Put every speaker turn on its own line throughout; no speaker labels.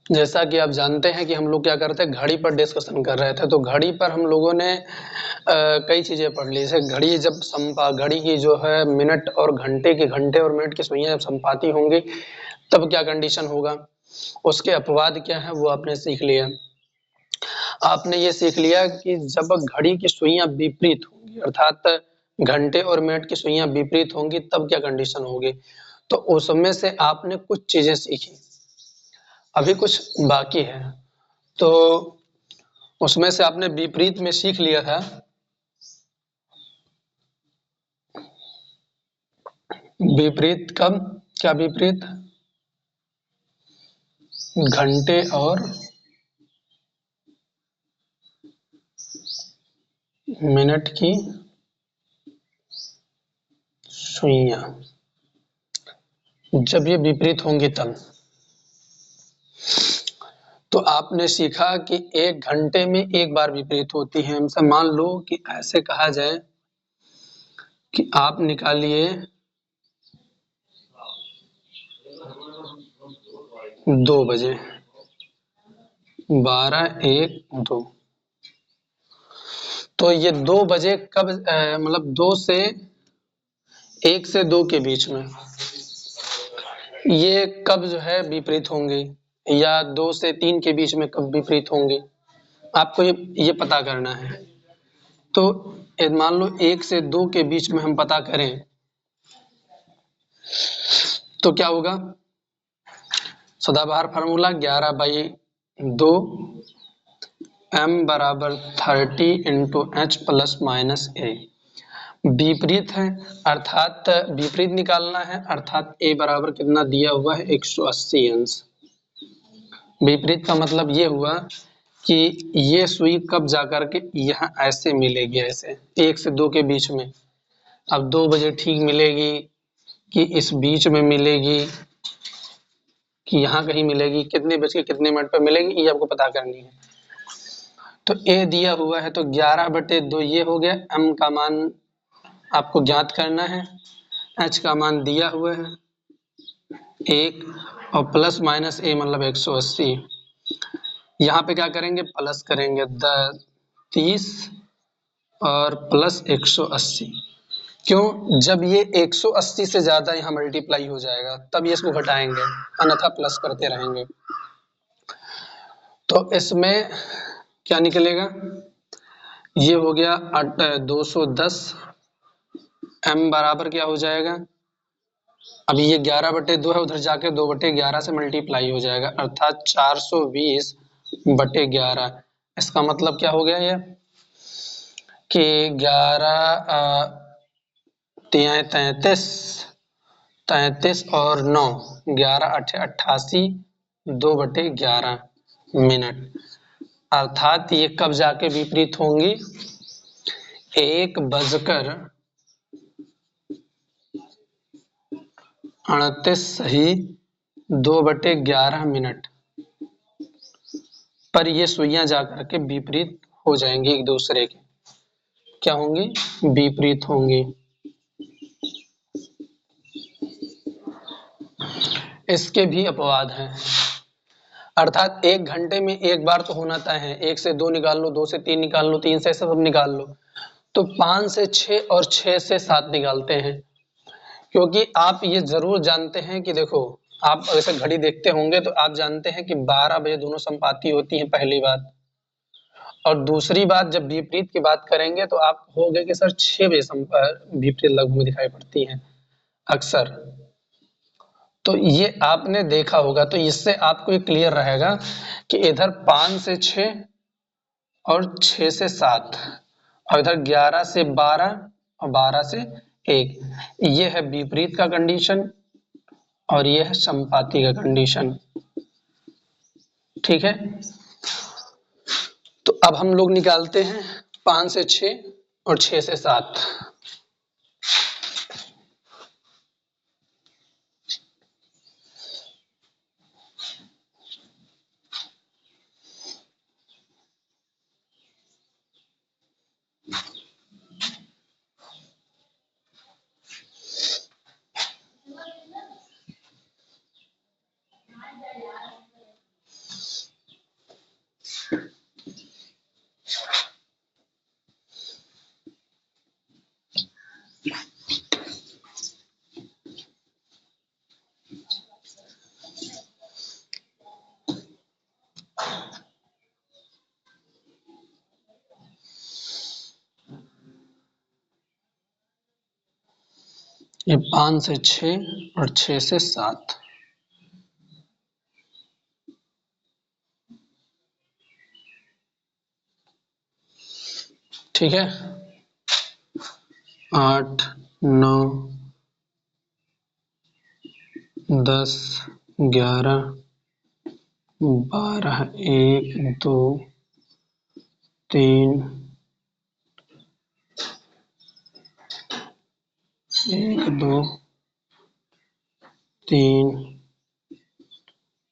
जैसा कि आप जानते हैं कि हम लोग क्या करते हैं, घड़ी पर डिस्कशन कर रहे थे। तो घड़ी पर हम लोगों ने कई चीज़ें पढ़ ली। जैसे घड़ी जब घड़ी की जो है मिनट और घंटे और मिनट की सुइयां जब संपाती होंगी तब क्या कंडीशन होगा, उसके अपवाद क्या है वो आपने सीख लिया। आपने ये सीख लिया कि जब घड़ी की सुइयां विपरीत होंगी, अर्थात घंटे और मिनट की सुइयां विपरीत होंगी, तब क्या कंडीशन होगी। तो उसमें से आपने कुछ चीजें सीखी, अभी कुछ बाकी है। तो उसमें से आपने विपरीत में सीख लिया था, विपरीत कब, क्या विपरीत, घंटे और मिनट की सुइयां जब ये विपरीत होंगी तब। तो आपने सीखा कि एक घंटे में एक बार विपरीत होती है। हमसे मान लो कि ऐसे कहा जाए कि आप निकालिए 2 बजे, 12, 1, 2। तो ये 2 बजे कब, मतलब 2 से 1 से 2 के बीच में ये कब जो है विपरीत होंगे, या 2 से 3 के बीच में कब विपरीत होंगे, आपको ये पता करना है। तो मान लो 1 से 2 के बीच में हम पता करें तो क्या होगा, सदाबहार फार्मूला 11/2 m बराबर 30 इंटू एच प्लस माइनस ए। विपरीत है अर्थात विपरीत निकालना है, अर्थात ए बराबर कितना दिया हुआ है, 180 अंश। विपरीत का मतलब ये हुआ कि ये सुई कब जाकर के यहाँ ऐसे मिलेगी, ऐसे 1 से 2 के बीच में। अब 2 बजे ठीक मिलेगी कि इस बीच में मिलेगी कि यहाँ कहीं मिलेगी, कितने बज के कितने मिनट पर मिलेगी, ये आपको पता करनी है। तो ए दिया हुआ है तो 11/2 ये हो गया। m का मान आपको ज्ञात करना है, h का मान दिया हुआ है 1 और प्लस माइनस ए मतलब 180। यहाँ पे क्या करेंगे, प्लस करेंगे 30 और प्लस 180। क्यों, जब ये 180 से ज्यादा यहाँ मल्टीप्लाई हो जाएगा तब ये इसको घटाएंगे, अन्यथा प्लस करते रहेंगे। तो इसमें क्या निकलेगा, ये हो गया 210। m बराबर क्या हो जाएगा, अभी ये 11/2 है, उधर जाके 2/11 से मल्टीप्लाई हो जाएगा, अर्थात 420/11। इसका मतलब क्या हो गया ये कि 33 और 9, 11×8 = 88, 2/11 मिनट। अर्थात ये कब जाके विपरीत होंगी, 1:38 सही 2/11 मिनट पर ये सुइयां जाकर के विपरीत हो जाएंगी, एक दूसरे के क्या होंगी, विपरीत होंगी। इसके भी अपवाद हैं, अर्थात 1 घंटे में एक बार तो होना तय है। 1 से 2 निकाल लो, 2 से 3 निकाल लो, 3 से सब निकाल लो, तो 5 से 6 और 6 से 7 निकालते हैं। क्योंकि आप ये जरूर जानते हैं कि देखो, आप ऐसे घड़ी देखते होंगे तो आप जानते हैं कि 12 बजे दोनों संपाती होती हैं, पहली बात। और दूसरी बात, जब विपरीत की बात करेंगे तो आप कहोगे कि सर 6 बजे विपरीत लगभग में दिखाई पड़ती है अक्सर। तो ये आपने देखा होगा, तो इससे आपको ये क्लियर रहेगा कि इधर 5 से 6 और 6 से 7 और इधर 11 से 12 और 12 से 1, ये है विपरीत का कंडीशन और ये है संपाती का कंडीशन। ठीक है, तो अब हम लोग निकालते हैं 5 से 6 और 6 से 7। ये 5 से 6 और 6 से 7। ठीक है, 8, 9, 10, 11, 12, 1, 2, 3, 1, 2, 3,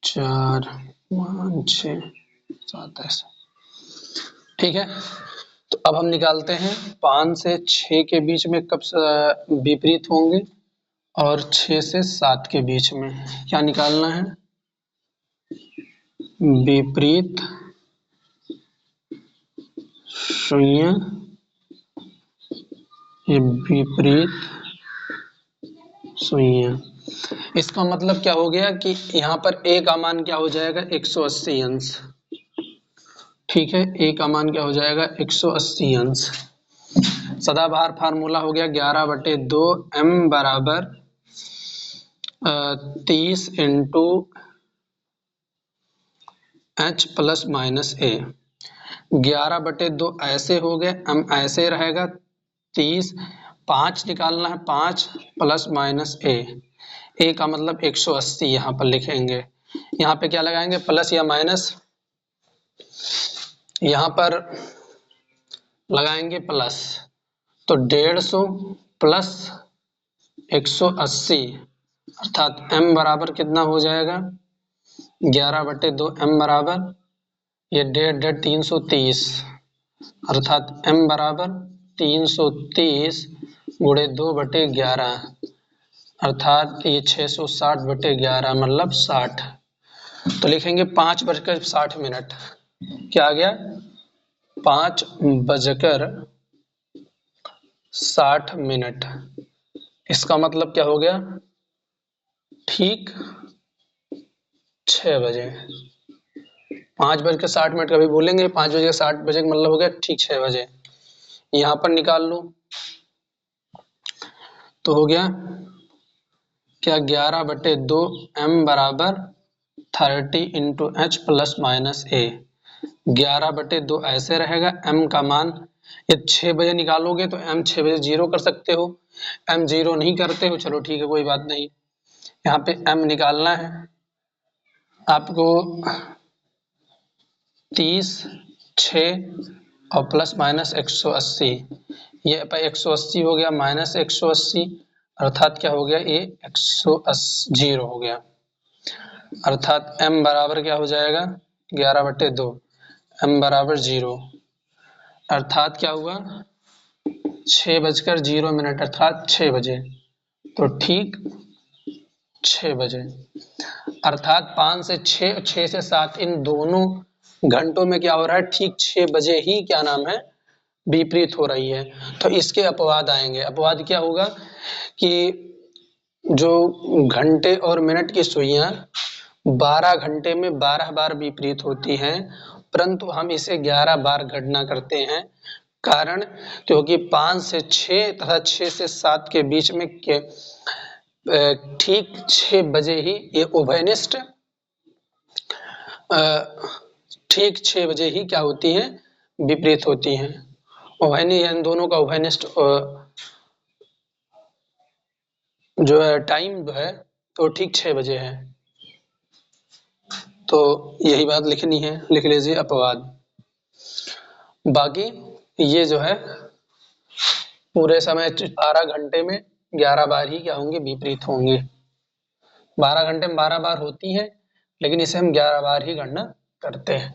4, 5, 6, 7 ऐसे। ठीक है, तो अब हम निकालते हैं 5 से 6 के बीच में कब विपरीत होंगे और 6 से 7 के बीच में। क्या निकालना है? विपरीत शून्य, ये विपरीत शून्य। इसका मतलब क्या हो गया कि यहाँ पर a का मान क्या हो जाएगा? 180 अंश। ठीक है, a का मान क्या हो जाएगा? 180 अंश। सदाबहार फार्मूला हो गया 11/2 m बराबर 30 into h plus minus a। 11/2 ऐसे हो गए, m ऐसे रहेगा। 30, 5 निकालना है, 5 प्लस माइनस a का मतलब 180 यहाँ पर लिखेंगे। यहाँ पे क्या लगाएंगे? प्लस या माइनस? यहाँ पर लगाएंगे प्लस, तो 150 प्लस 180 अर्थात m बराबर कितना हो जाएगा? 11/2 m बराबर ये 1.5 330 अर्थात m बराबर 330 गुणे 2/11 अर्थात ये 660/11 मतलब 60। तो लिखेंगे 5:60। क्या आ गया? 5:60। इसका मतलब क्या हो गया? ठीक 6 बजे। 5:60 कभी बोलेंगे, 5:60 का मतलब हो गया ठीक 6 बजे। यहाँ पर निकाल लो तो हो गया क्या? 11/2 m बराबर 30 into H plus minus a। 11/2 ऐसे रहेगा, m का मान ये 6 बजे निकालोगे तो m 6 बजे 0 कर सकते हो। m 0 नहीं करते हो, चलो ठीक है कोई बात नहीं। यहाँ पे m निकालना है आपको। 30, 6 और प्लस माइनस 180। ये 180 हो गया माइनस 180 अर्थात क्या हो गया? ये 180 हो गया अर्थात m बराबर क्या हो जाएगा? 11/2 m बराबर 0 अर्थात क्या हुआ? 6:0 अर्थात 6 बजे। तो ठीक 6 बजे अर्थात 5 से 6 और 6 से 7 इन दोनों घंटों में क्या हो रहा है? ठीक 6 बजे ही क्या नाम है? विपरीत हो रही है। तो इसके अपवाद आएंगे। अपवाद क्या होगा कि जो घंटे और मिनट की सुइयां 12 घंटे में 12 बार विपरीत होती हैं, परंतु हम इसे 11 बार गणना करते हैं। कारण क्योंकि 5 से 6 तथा 6 से 7 के बीच में ठीक 6 बजे ही ये उभयनिष्ठ ठीक 6 बजे ही क्या होती हैं? विपरीत होती हैं। उभयनिष्ठ इन दोनों का उभयनिष्ठ जो है टाइम जो है तो ठीक 6 बजे है। तो यही बात लिखनी है, लिख लीजिए अपवाद। बाकी ये जो है पूरे समय 12 घंटे में 11 बार ही क्या होंगे? विपरीत होंगे। 12 घंटे में 12 बार होती है, लेकिन इसे हम 11 बार ही गणना करते हैं।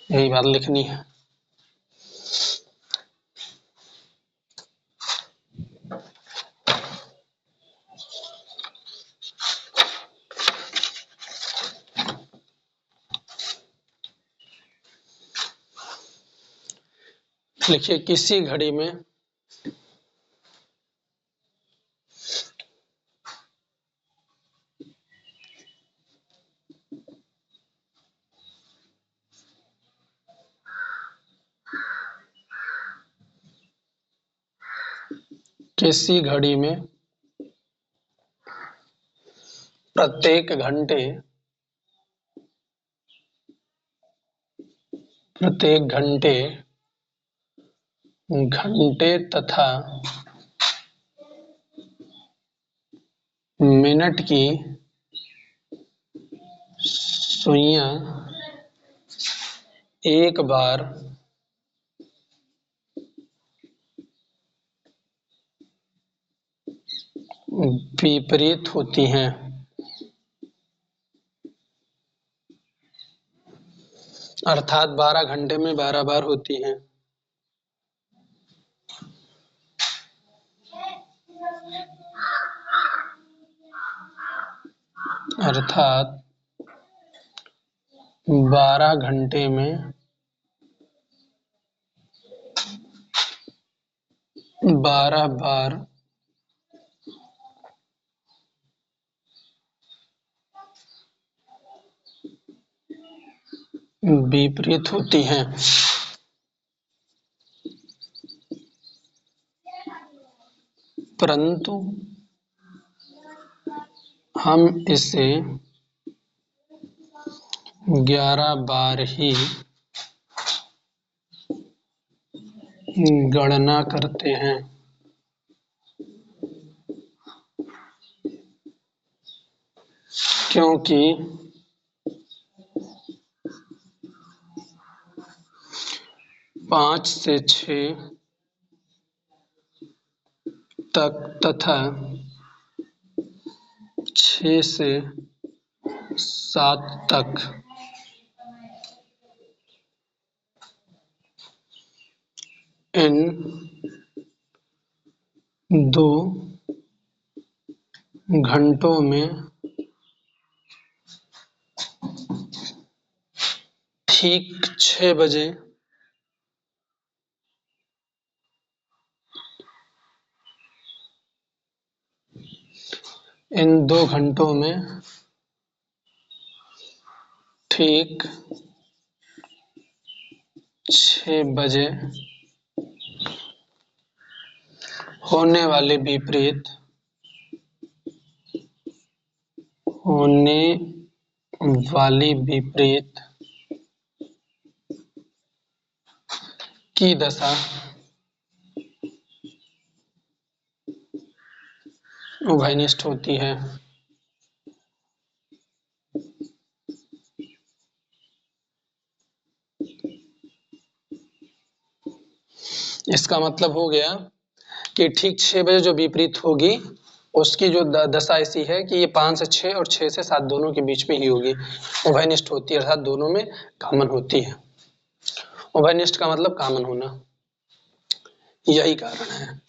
यही बात लिखनी है। लिखिए किसी घड़ी में किसी घड़ी में प्रत्येक घंटे घंटे तथा मिनट की सुइयां एक बार विपरीत होती हैं। अर्थात 12 घंटे में 12 बार होती हैं। अर्थात 12 घंटे में 12 बार विपरीत होती हैं। परंतु हम इसे 11 बार ही गणना करते हैं। क्योंकि 5 से 6 तक तथा 6 से 7 तक इन दो घंटों में ठीक 6 बजे इन 2 घंटों में ठीक 6 बजे होने वाले विपरीत की दशा उभयनिष्ठ होती है। इसका मतलब हो गया कि ठीक 6 बजे जो विपरीत होगी उसकी जो दशा ऐसी है कि ये 5 से 6 और 6 से 7 दोनों के बीच में ही होगी। उभयनिष्ठ होती है अर्थात दोनों में कॉमन होती है। उभयनिष्ठ का मतलब कॉमन होना, यही कारण है।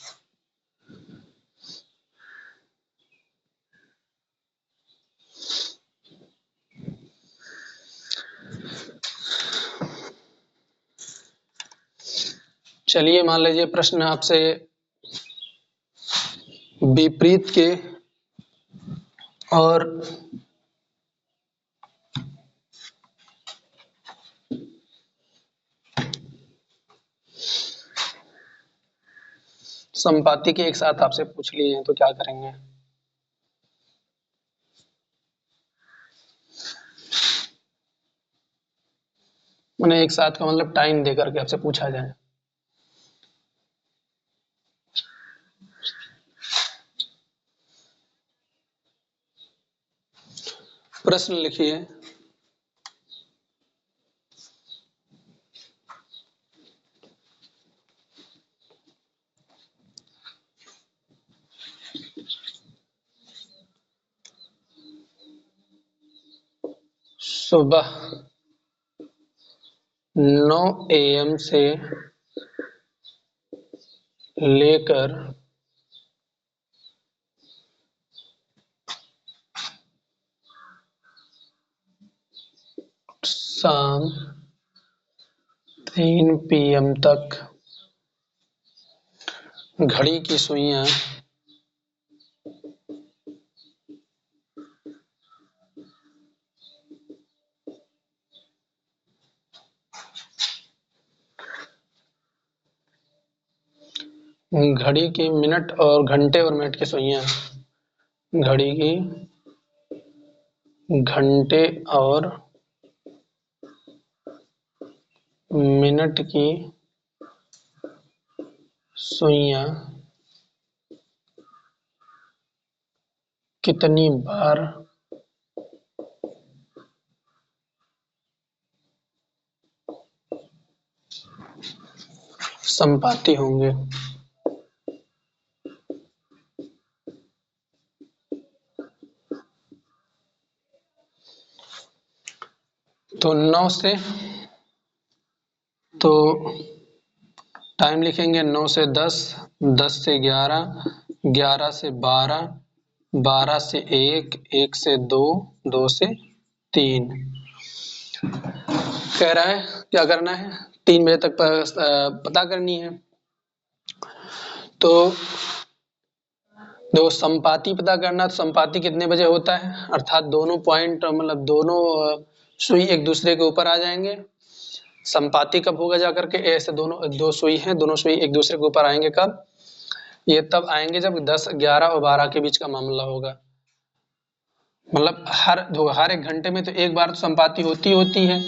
चलिए मान लीजिए प्रश्न आपसे विपरीत के और संपाती के एक साथ आपसे पूछ लिए हैं तो क्या करेंगे? मैंने एक साथ का मतलब टाइम देकर के आपसे पूछा जाए। प्रश्न लिखिए। सुबह 9 AM से लेकर शाम 3 PM तक घड़ी की सुइयां घड़ी की मिनट और घंटे और मिनट की सुइयां, घड़ी की घंटे और मिनट की सुइयां कितनी बार संपाती होंगे। तो 9 से, तो टाइम लिखेंगे 9 से 10, 10 से 11, 11 से 12, 12 से 1, 1 से 2, 2 से 3। कह रहा है क्या करना है, 3 बजे तक पता करनी है। तो देखो संपाती पता करना, तो संपाती कितने बजे होता है, अर्थात दोनों पॉइंट मतलब दोनों सुई एक दूसरे के ऊपर आ जाएंगे। संपाती कब होगा जाकर के, ऐसे दोनों दो सुई हैं, दोनों सुई एक दूसरे के ऊपर आएंगे कब, ये तब आएंगे जब 10, 11 और 12 के बीच का मामला होगा। मतलब हर एक घंटे में तो एक बार तो संपाती होती है,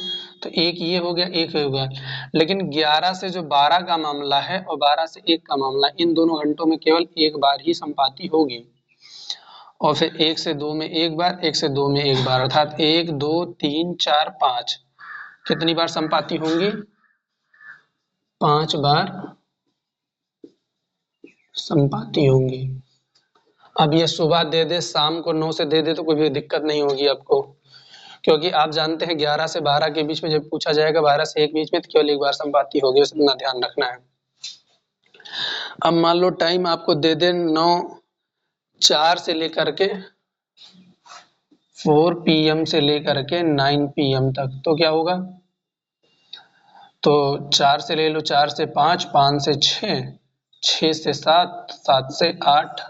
तो एक ये हो गया, एक हो गया। लेकिन 11 से जो 12 का मामला है और 12 से 1 का मामला, इन दोनों घंटों में केवल एक बार ही संपाती होगी। और फिर 1 से 2 में एक बार, 1 से 2 में एक बार, अर्थात 1, 2, 3, 4, 5 कितनी बार संपाती होंगी, 5 बार संपाती होंगी। अब ये सुबह दे दे, शाम को 9 से दे दे तो कोई भी दिक्कत नहीं होगी आपको, क्योंकि आप जानते हैं 11 से 12 के बीच में जब पूछा जाएगा, 12 से 1 बीच में, तो केवल एक बार संपाती होगी, उस इतना ध्यान रखना है। अब मान लो टाइम आपको दे दे 9:04 से लेकर के 4 PM से लेकर के 9 PM तक, तो क्या होगा, तो 4 से ले लो, 4 से 5, 5 से 6, 6 से 7, 7 से 8,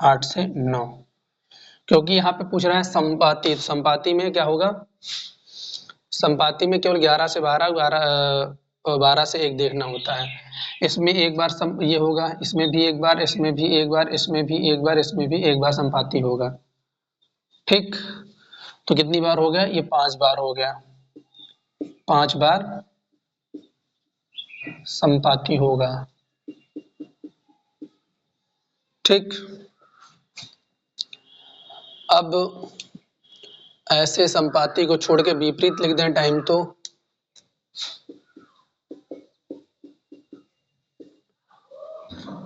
8 से 9, क्योंकि यहाँ पे पूछ रहा है संपाती। संपाती में क्या होगा, संपाती में केवल 11 से 12, 12 से 1 देखना होता है। इसमें एक बार ये होगा, इसमें भी एक बार, इसमें भी एक बार, इसमें भी एक बार, इसमें भी एक बार संपाती होगा। ठीक, तो कितनी बार हो गया, ये 5 बार हो गया, 5 बार संपाती होगा। ठीक, अब ऐसे संपाती को छोड़ के विपरीत लिख दें टाइम, तो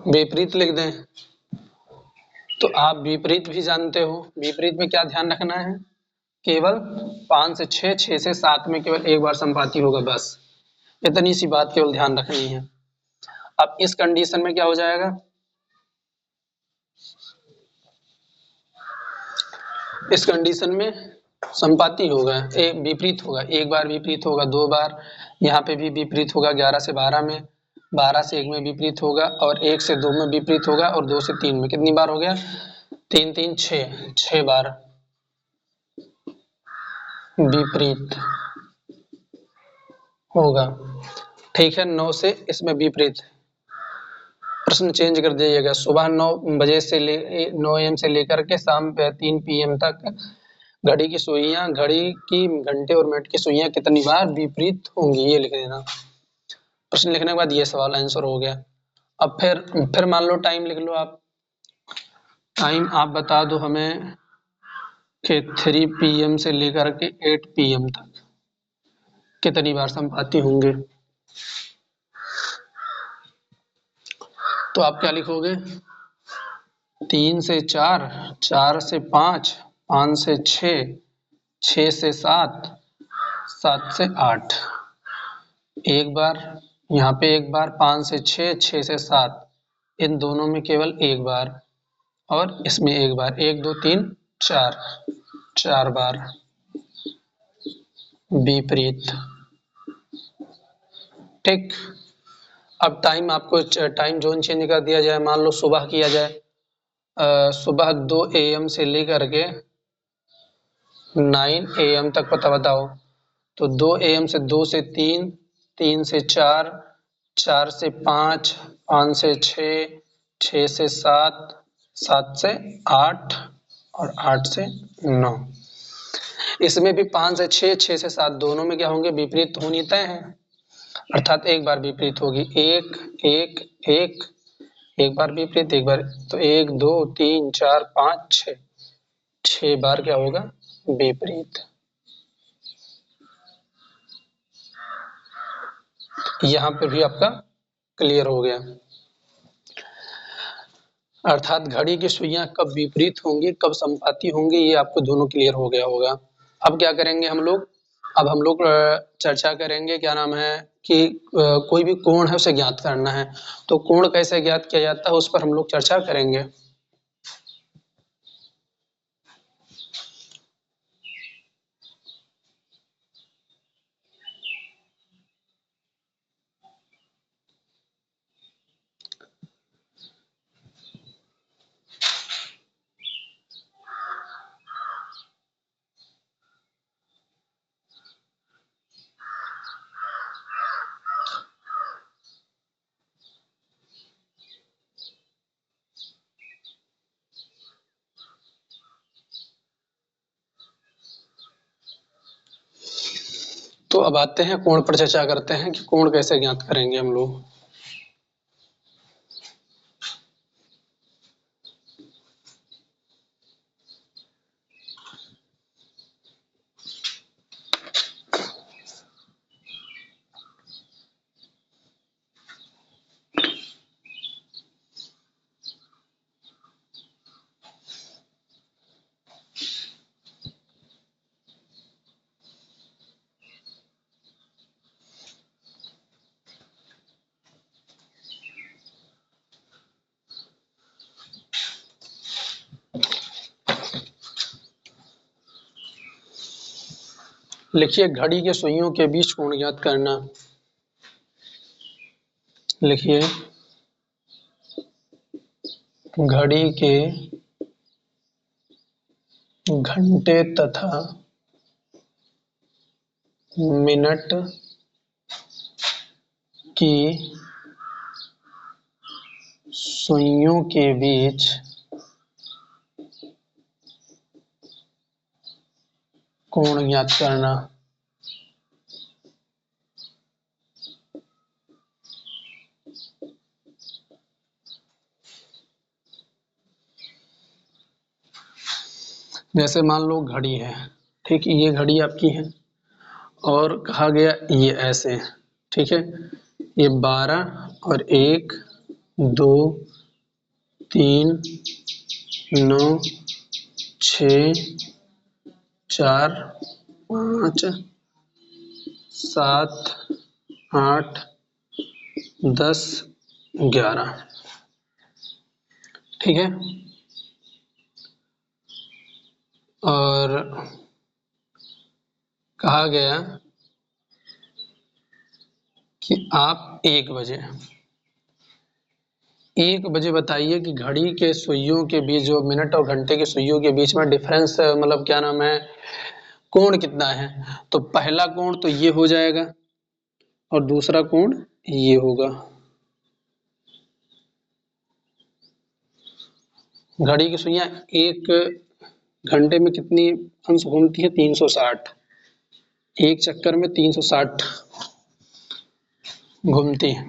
विपरीत लिख दें। तो आप विपरीत भी जानते हो, विपरीत में क्या ध्यान रखना है, केवल 5 से 6, 6 से 7 में केवल एक बार संपाती होगा, बस इतनी सी बात केवल ध्यान रखनी है। अब इस कंडीशन में क्या हो जाएगा, इस कंडीशन में संपाती होगा, एक विपरीत होगा, एक बार विपरीत होगा, 2 बार, यहाँ पे भी विपरीत होगा, 11 से 12 में, 12 से 1 में विपरीत होगा, और 1 से 2 में विपरीत होगा, और 2 से 3 में, कितनी बार हो गया, 3, 3, 6, 6 बार विपरीत होगा। ठीक है, 9 से इसमें विपरीत, प्रश्न चेंज कर दीजिएगा, सुबह 9 बजे से 9 AM से लेकर के शाम 3 PM तक घड़ी की सुइयां, घड़ी की घंटे और मिनट की सुइयां कितनी बार विपरीत होंगी, ये लिख देना। प्रश्न लिखने के बाद ये सवाल आंसर हो गया। अब फिर मान लो टाइम लिख लो आप, टाइम आप बता दो हमें कि 3 PM से लेकर के 8 PM तक कितनी बार संपाती होंगे। तो आप क्या लिखोगे, 3 से 4, 4 से 5, 5 से 6, 6 से 7, 7 से 8, एक बार, यहाँ पे एक बार, 5 से 6, 6 से 7, इन दोनों में केवल एक बार, और इसमें एक बार, 1, 2, 3, 4, 4 बार विपरीत। ठीक, अब टाइम आपको टाइम जोन चेंज कर दिया जाए, मान लो सुबह किया जाए, सुबह 2 AM से लेकर के 9 AM तक पता बताओ, तो 2 AM से 2 से 3, 3 से 4, 4 से 5, 5 से 6, 6 से 7, 7 से 8 और 8 से 9। इसमें भी 5 से 6, 6 से 7 दोनों में क्या होंगे, विपरीत होनी तय है, अर्थात एक बार विपरीत होगी। एक एक एक, एक बार विपरीत, एक बार, तो 1 2 3 4 5 6, 6 बार क्या होगा, विपरीत। यहाँ पे भी आपका क्लियर हो गया। अर्थात घड़ी की सुइयां कब विपरीत होंगी, कब समपाती होंगी, ये आपको दोनों क्लियर हो गया होगा। अब क्या करेंगे हम लोग, अब हम लोग चर्चा करेंगे, क्या नाम है कि कोई भी कोण है उसे ज्ञात करना है। तो कोण कैसे ज्ञात किया जाता है उस पर हम लोग चर्चा करेंगे। तो अब आते हैं कोण पर, चर्चा करते हैं कि कोण कैसे ज्ञात करेंगे हम लोग। लिखिए घड़ी के सुइयों के बीच कोण ज्ञात करना। लिखिए घड़ी के घंटे तथा मिनट की सुइयों के बीच कोण ज्ञात करना। जैसे मान लो घड़ी है, ठीक, ये घड़ी आपकी है और कहा गया ये ऐसे, ठीक है, ये 12 और 1 2 3 9 6 4 5 7 8 10 11, ठीक है। और कहा गया कि आप 1 बजे बताइए कि घड़ी के सुइयों के बीच, जो मिनट और घंटे के सुइयों के बीच में डिफरेंस, मतलब क्या नाम है, कोण कितना है। तो पहला कोण तो ये हो जाएगा और दूसरा कोण ये होगा। घड़ी की सुइयां 1 घंटे में कितनी अंश घूमती है, 360, एक चक्कर में 360 घूमती है।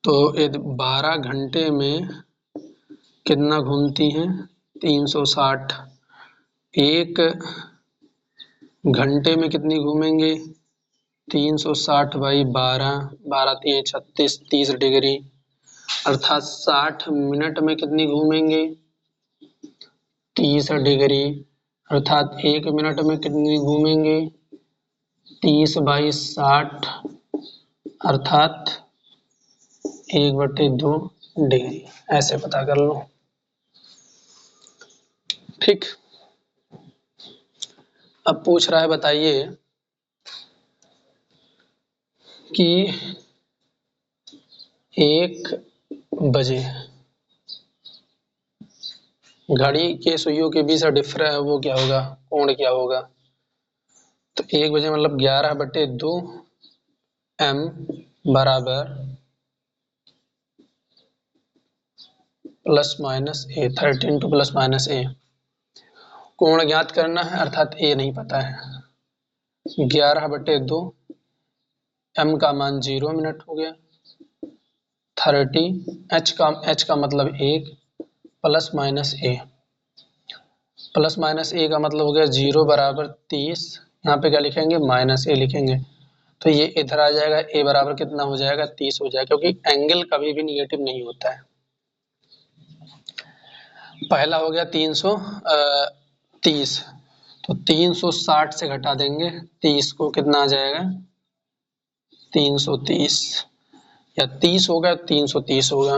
तो 12 घंटे में कितना घूमती हैं, 360। एक घंटे में कितनी घूमेंगे, 360 बाई 12, 12 3 36, 30 डिग्री, अर्थात 60 मिनट में कितनी घूमेंगे, 30 डिग्री, अर्थात 1 मिनट में कितनी घूमेंगे, 30 बाई 60, अर्थात 1/2 डिग्री। ऐसे पता कर लो, ठीक। अब पूछ रहा है, बताइए कि 1 बजे घड़ी के सुइयों के बीच डिफरेंस वो क्या होगा, कोण क्या होगा। तो 1 बजे मतलब 11/2 m बराबर प्लस माइनस ए, 30 इंटू प्लस माइनस ए। कोण ज्ञात करना है, अर्थात ए नहीं पता है। 11/2, एम का मान 0 मिनट हो गया। 30, एच का मतलब 1, प्लस माइनस ए। प्लस माइनस ए का मतलब हो गया 0 बराबर 30। यहाँ पे क्या लिखेंगे, माइनस ए लिखेंगे, तो ये इधर आ जाएगा। ए बराबर कितना हो जाएगा, 30 हो जाएगा, क्योंकि एंगल कभी भी निगेटिव नहीं होता है। पहला हो गया 330, तो 360 से घटा देंगे 30 को, कितना आ जाएगा 330, या 30 होगा 330 होगा,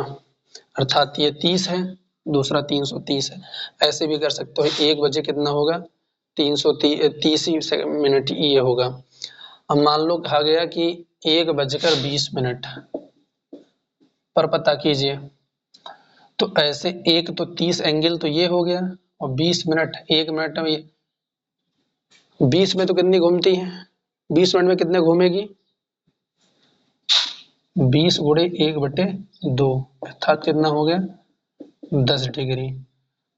अर्थात ये 30 है, दूसरा 330 है। ऐसे भी कर सकते हो, 1 बजे कितना होगा 330 मिनट ये होगा। अब मान लो कहा गया कि 1:20 पर पता कीजिए, तो ऐसे एक तो 30 एंगल तो ये हो गया, और 20 मिनट, 1 मिनट में 20 में तो कितनी घूमती है, 20 मिनट में कितने घूमेगी, 20 गुणे 1/2, अर्थात कितना हो गया 10 डिग्री।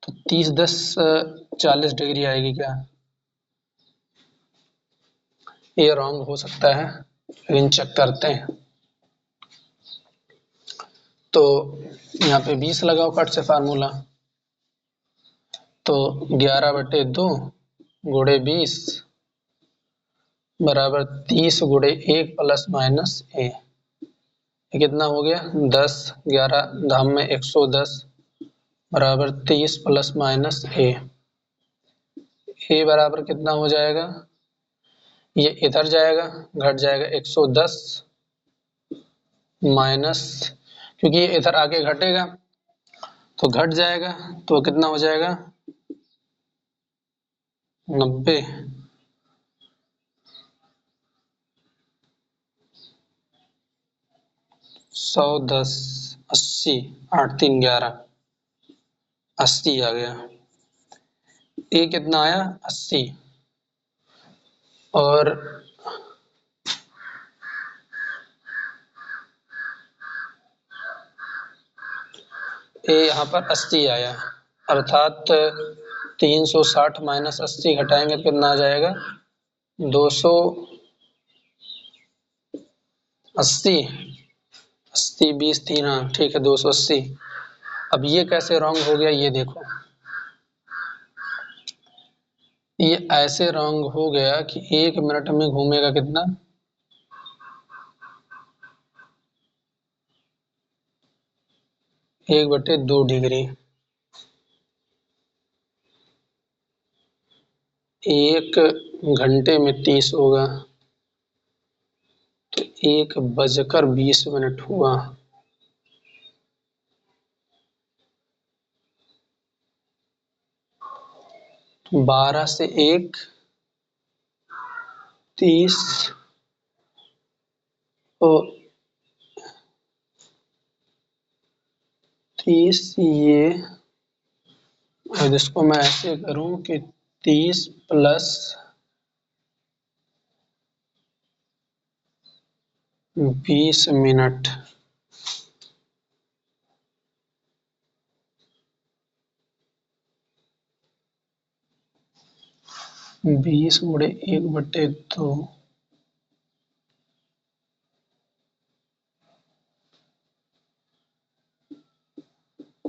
तो 30 10 40 डिग्री आएगी क्या, ये रॉन्ग हो सकता है, लेकिन चेक करते हैं। तो यहाँ पे 20 लगाओ कट से फार्मूला, तो 11/2 गुणे 20 बराबर 30 गुणे 1 प्लस माइनस ए। ये कितना हो गया 10, 11 धाम में 110 बराबर 30 प्लस माइनस ए। ए बराबर कितना हो जाएगा, ये इधर जाएगा, घट जाएगा 110 माइनस, क्योंकि ये इधर आके घटेगा तो घट जाएगा, तो कितना हो जाएगा 90, 110, 80, 8 3 11, 80 आ गया। ए कितना आया 80, और ए यहाँ पर 80 आया, अर्थात 360 माइनस 80 घटाएंगे तो कितना आ जाएगा 280, 80 20 3, हाँ ठीक है 280। अब ये कैसे रॉन्ग हो गया, ये देखो, ये ऐसे रॉन्ग हो गया कि 1 मिनट में घूमेगा कितना 1/2 डिग्री। 1 घंटे में 30 होगा, तो 1:20 हुआ। तो 12 से 1 30, और 30 ये, और इसको मैं ऐसे करूं कि 30 प्लस 20 मिनट, बीस गुणे 1/2,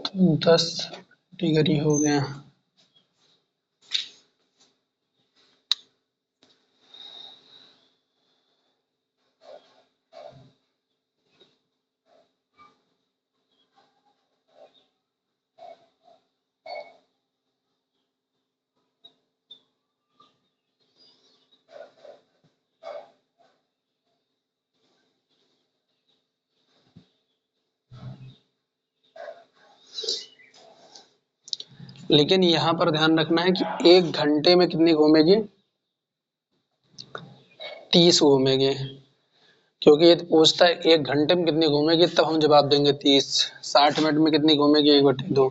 तो 10 डिग्री हो गया। लेकिन यहाँ पर ध्यान रखना है कि 1 घंटे में कितनी घूमेगी 30 घूमेगी, क्योंकि ये पूछता है 1 घंटे में कितनी घूमेगी, तब हम जवाब देंगे 30। 60 मिनट में कितनी घूमेगी 1/2।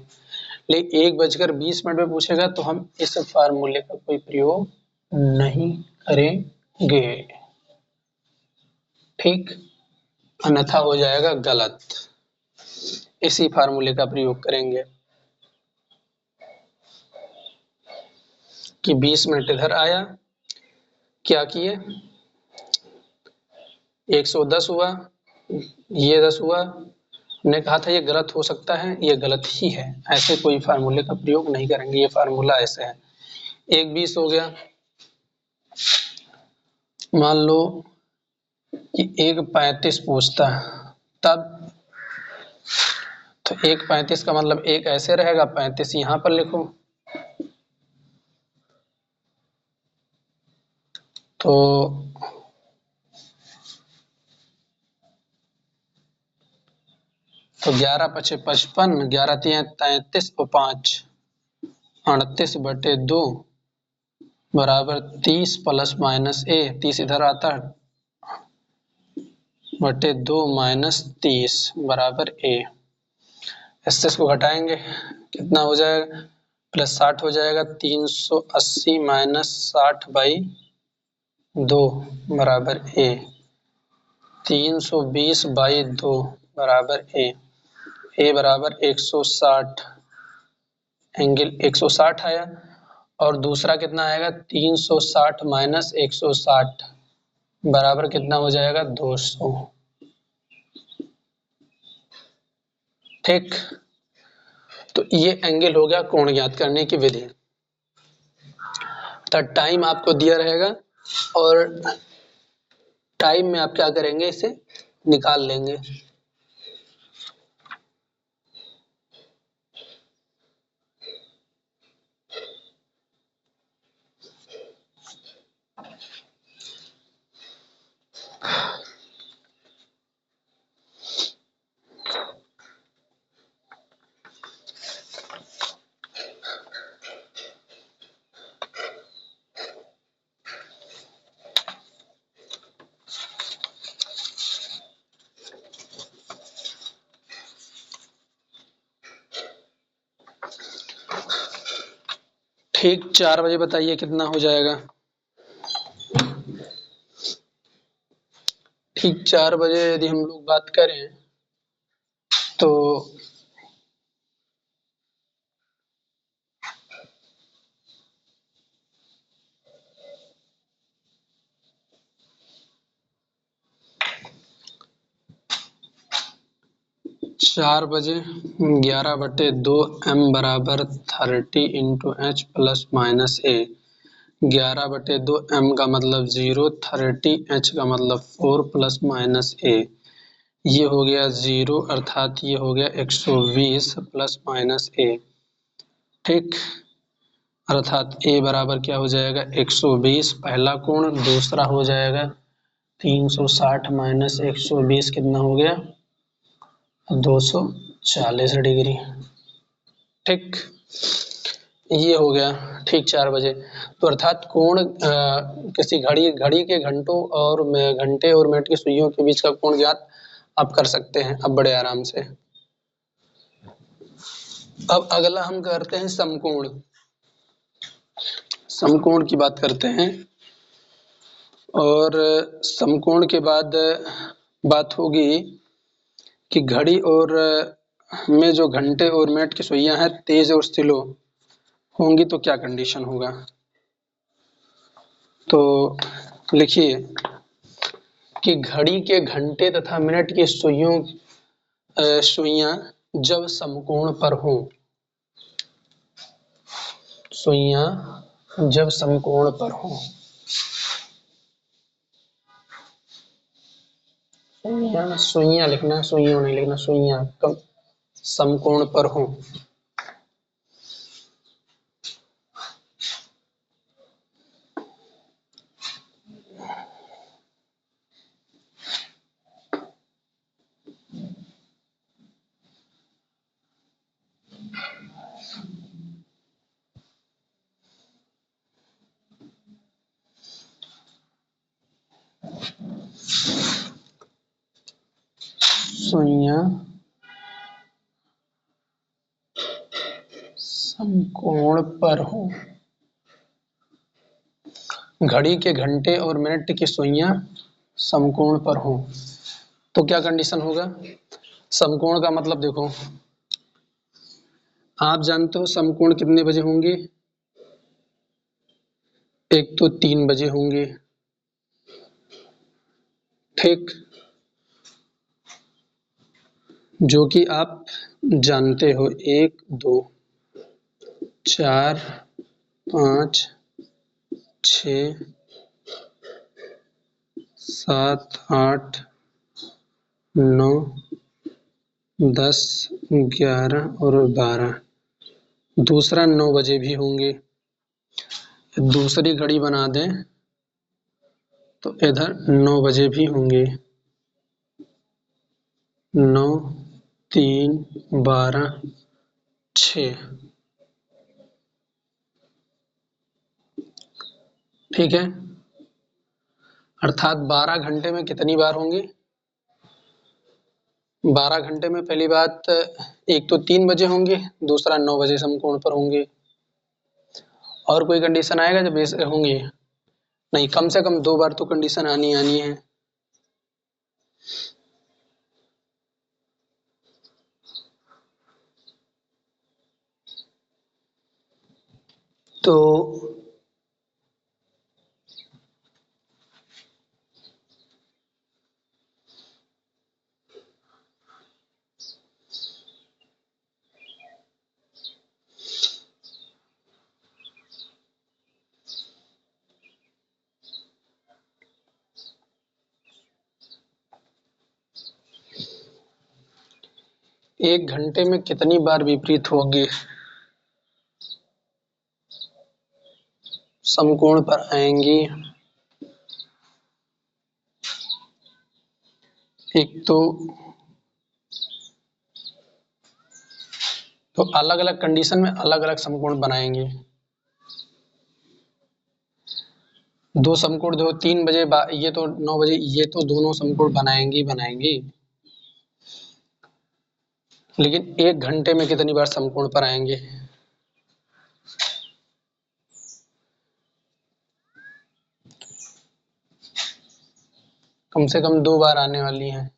लेकिन 1:20 में पूछेगा तो हम इस फार्मूले का कोई प्रयोग नहीं करेंगे, ठीक, अन्यथा हो जाएगा गलत। इसी फार्मूले का प्रयोग करेंगे कि 20 मिनट इधर आया, क्या किए, 110 हुआ, ये 10 हुआ। हमने कहा था ये गलत हो सकता है, ये गलत ही है, ऐसे कोई फार्मूले का प्रयोग नहीं करेंगे, ये फार्मूला ऐसे है। एक 20 हो गया, मान लो कि एक 35 पूछता है, तब तो एक 35 का मतलब एक ऐसे रहेगा, 35 यहाँ पर लिखो, तो 11 पचे 55, 11 तिया 33 और 5 38/2 बराबर 30 प्लस माइनस ए, 30 इधर आता है बटे 2 माइनस 30 बराबर ए। इससे इसको घटाएंगे, कितना हो जाएगा, प्लस 60 हो जाएगा, 380 माइनस 60/2 बराबर ए, 320/2 बराबर ए बराबर 160, एंगल 160 आया। और दूसरा कितना आएगा, 360 माइनस 160 बराबर कितना हो जाएगा, 200। ठीक, तो ये एंगल हो गया कोण ज्ञात करने की विधि। तो टाइम आपको दिया रहेगा और टाइम में आप क्या करेंगे, इसे निकाल लेंगे। ठीक 4 बजे बताइए कितना हो जाएगा। ठीक 4 बजे यदि हम लोग बात करें तो 4 बजे 11/2 m बराबर 30 इंटू एच प्लस माइनस ए। 11/2 m का मतलब 0, 30 h का मतलब 4 प्लस माइनस ए, ये हो गया 0 अर्थात ये हो गया 120 प्लस माइनस ए। ठीक, अर्थात ए बराबर क्या हो जाएगा, 120 पहला कोण, दूसरा हो जाएगा 360 माइनस 120 कितना हो गया, 240 डिग्री। ठीक, ये हो गया ठीक 4 बजे। तो अर्थात कोण किसी घड़ी के घंटों और घंटे और मिनट की सुइयों के बीच का कोण ज्ञात आप कर सकते हैं अब बड़े आराम से। अब अगला हम करते हैं समकोण। समकोण की बात करते हैं और समकोण के बाद बात होगी कि घड़ी और में जो घंटे और मिनट की सुइयां हैं तेज और स्लो होंगी तो क्या कंडीशन होगा। तो लिखिए कि घड़ी के घंटे तथा मिनट की सुइयां जब समकोण पर हों, सुइयां जब समकोण पर हों, सुइयां लिखना, सुइयों नहीं लिखना, सुइयां कब समकोण पर हों, सुइयां समकोण पर हों, घड़ी के घंटे और मिनट की सुइयां समकोण पर हों, तो क्या कंडीशन होगा, समकोण का मतलब देखो, आप जानते हो समकोण कितने बजे होंगे? एक तो 3 बजे होंगे, ठीक, जो कि आप जानते हो 1 2 4 5 6 7 8 9 10 11 और 12। दूसरा 9 बजे भी होंगे। दूसरी घड़ी बना दें तो इधर 9 बजे भी होंगे। 9 3 12 6, ठीक है। अर्थात 12 घंटे में कितनी बार होंगे? 12 घंटे में पहली बात, एक तो 3 बजे होंगे, दूसरा 9 बजे समकोण पर होंगे। और कोई कंडीशन आएगा जब ऐसे होंगे? नहीं, कम से कम 2 बार तो कंडीशन आनी है। तो 1 घंटे में कितनी बार विपरीत होंगे समकोण पर आएंगी? एक तो अलग अलग कंडीशन में अलग अलग समकोण बनाएंगे। दो समकोण जो 3 बजे ये तो 9 बजे, ये तो दोनों समकोण बनाएंगी। लेकिन 1 घंटे में कितनी बार समकोण पर आएंगे? कम से कम 2 बार आने वाली हैं,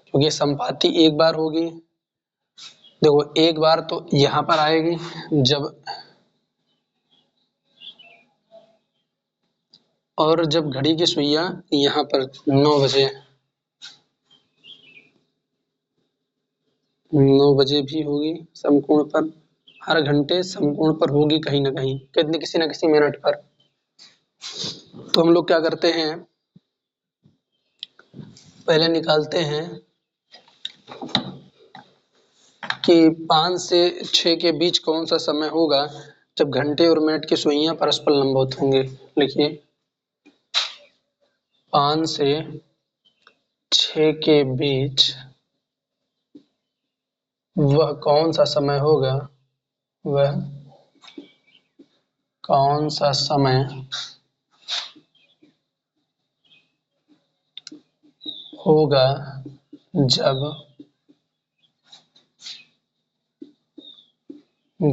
क्योंकि समपाती एक बार होगी। देखो, एक बार तो यहाँ पर आएगी जब घड़ी की सुइयां यहाँ पर 9 बजे भी होगी समकोण पर। हर घंटे समकोण पर होगी कहीं ना कहीं, किसी न किसी मिनट पर। तो हम लोग क्या करते हैं, पहले निकालते हैं कि 5 से 6 के बीच कौन सा समय होगा जब घंटे और मिनट की सुइयां परस्पर लंबवत होंगे। लिखिए, 5 से 6 के बीच वह कौन सा समय होगा जब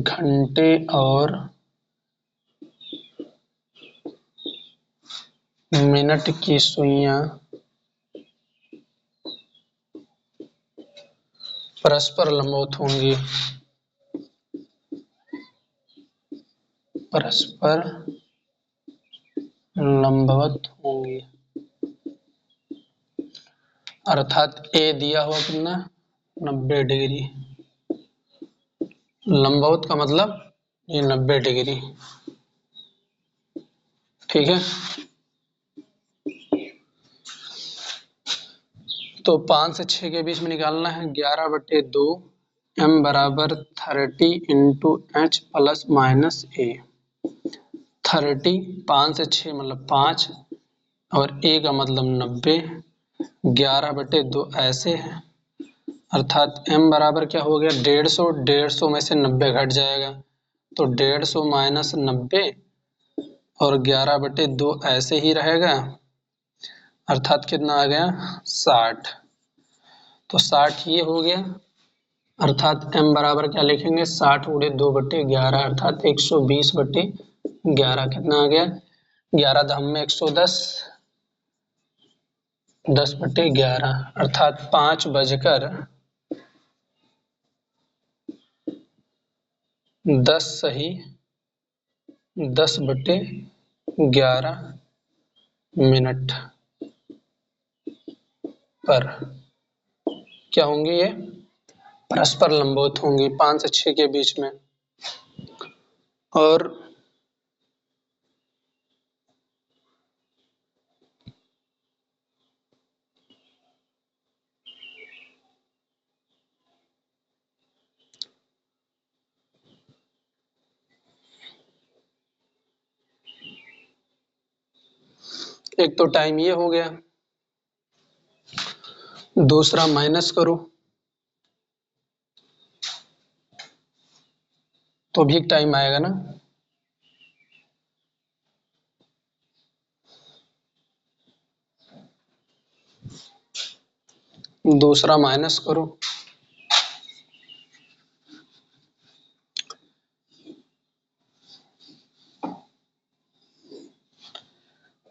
घंटे और मिनट की सुइयां परस्पर लंबवत होंगी। अर्थात ए दिया हुआ कितना, 90 डिग्री। लंबवत का मतलब ये 90 डिग्री, ठीक है। तो 5 से 6 के बीच में निकालना है 11/2 m बराबर 30 इंटू एच प्लस माइनस ए। 30, 5 से 6 मतलब 5, और ए का मतलब 90। 11/2 ऐसे है, अर्थात m बराबर क्या हो गया, 150। 150 में से 90 घट जाएगा तो 150 माइनस 90, और 11/2 ऐसे ही रहेगा, अर्थात कितना आ गया, 60। तो 60 ये हो गया, अर्थात m बराबर क्या लिखेंगे, 60 × 2/11, अर्थात 120/11। कितना आ गया, 11 धाम में 110, 10/11, अर्थात 5 बजकर 10 सही 10/11 मिनट पर क्या होंगे ये? परस्पर लंबवत होंगी 5 से 6 के बीच में। और एक तो टाइम ये हो गया, दूसरा माइनस करो तो भी टाइम आएगा ना। दूसरा माइनस करो,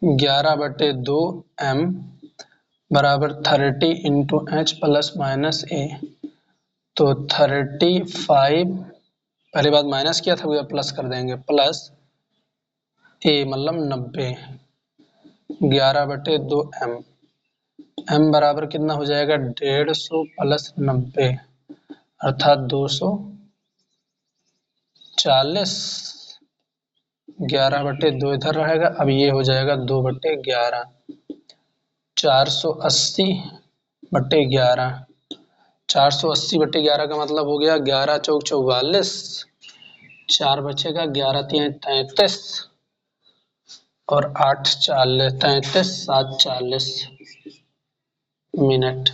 ग्यारह बटे 2m बराबर 30 इंटू एच प्लस माइनस ए। तो 35, पहली बात माइनस किया था, प्लस कर देंगे, प्लस ए मतलब 90, 11/2m। m बराबर कितना हो जाएगा? 150 प्लस 90 अर्थात 240। 11/2 इधर रहेगा, अब ये हो जाएगा 2/11, 480/11। 480/11 का मतलब हो गया 11 चौक 44, 4 बचेगा, 11 3 33 और 8 40 33 7 40 मिनट।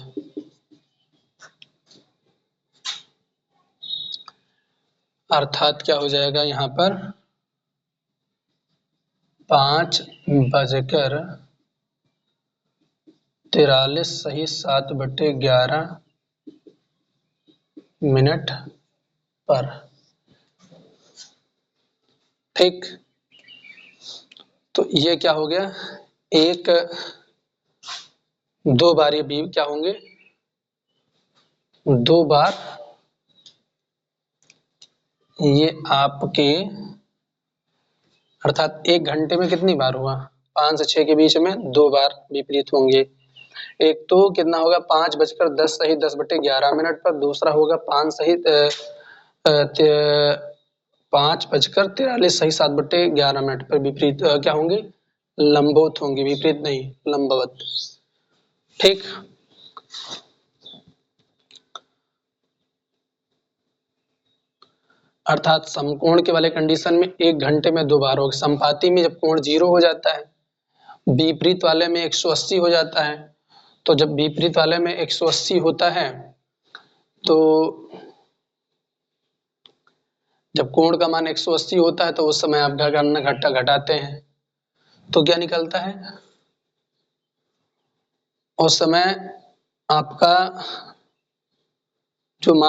अर्थात क्या हो जाएगा यहाँ पर? 5:43 सही 7/11 मिनट पर। ठीक, तो ये क्या हो गया? एक दो बार ये बी क्या होंगे? 2 बार ये आपके, अर्थात 1 घंटे में कितनी बार हुआ? 5 से 6 के बीच में 2 बार विपरीत होंगे। एक तो कितना होगा? 5:10 सही 10/11 मिनट पर। दूसरा होगा 5:43 सही 7/11 मिनट पर विपरीत क्या होंगे? लंबवत होंगे, विपरीत नहीं, लंबवत। ठीक, अर्थात समकोण के वाले कंडीशन में 1 घंटे में 2 बार होगा। समपाती में जब कोण 0 हो जाता है, विपरीत वाले में 180 हो जाता है। तो जब विपरीत वाले में 180 होता है तो जब कोण का मान 180 होता है तो उस समय आप घटा घटाते हैं तो क्या निकलता है? उस समय आपका जो मान